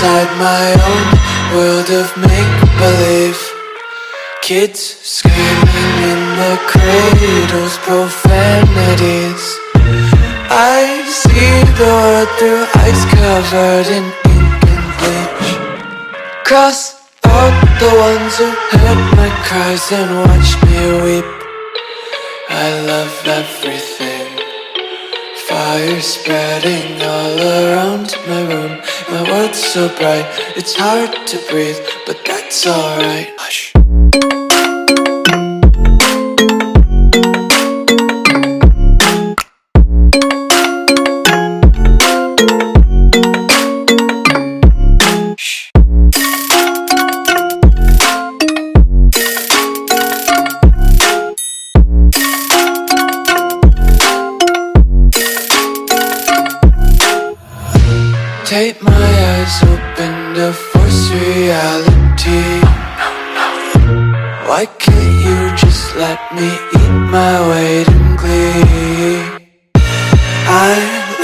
inside my own world of make-believe. Kids screaming in the cradles, profanities. I see the world through ice covered in ink and bleach. Cross out the ones who heard my cries and watched me weep. I love everything. Fire spreading all around my room. My world's so bright, it's hard to breathe, but that's alright. Hush. Take my eyes open to force reality. Why can't you just let me eat my weight in glee? I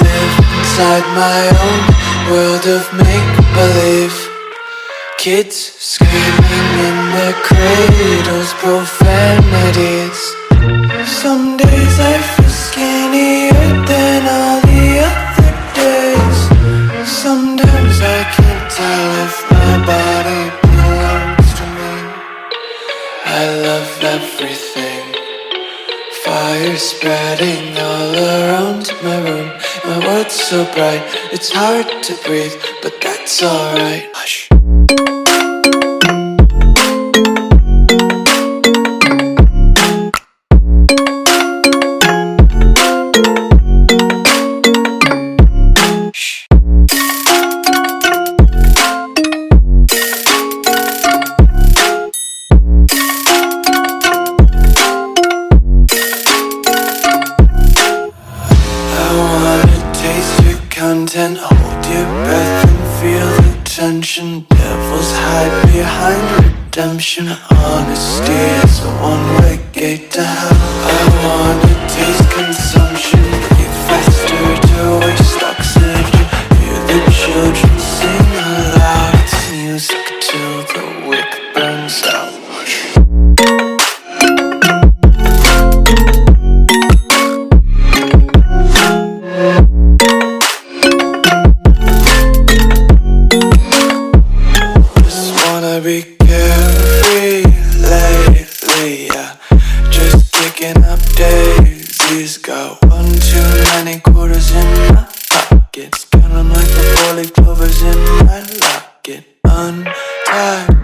live inside my own world of make-believe. Kids screaming in their cradles, profanities. Some days I feel skinnier than all the other days. Sometimes I can't tell if my body belongs to me. I love everything. Fire spreading all around my room. My world's so bright, it's hard to breathe, but that's alright. Hush. Content, hold your breath and feel the tension. Devils hide behind redemption. Honesty is a one-way gate to hell. I wanna taste consumption. Breathe faster to waste oxygen. Hear the children sing aloud. It's music till the wick burns out. Be carefree lately, yeah. Just kicking up daisies. Got one too many quarters in my pockets. Count 'em like the 4-leaf clovers in my locket. Untied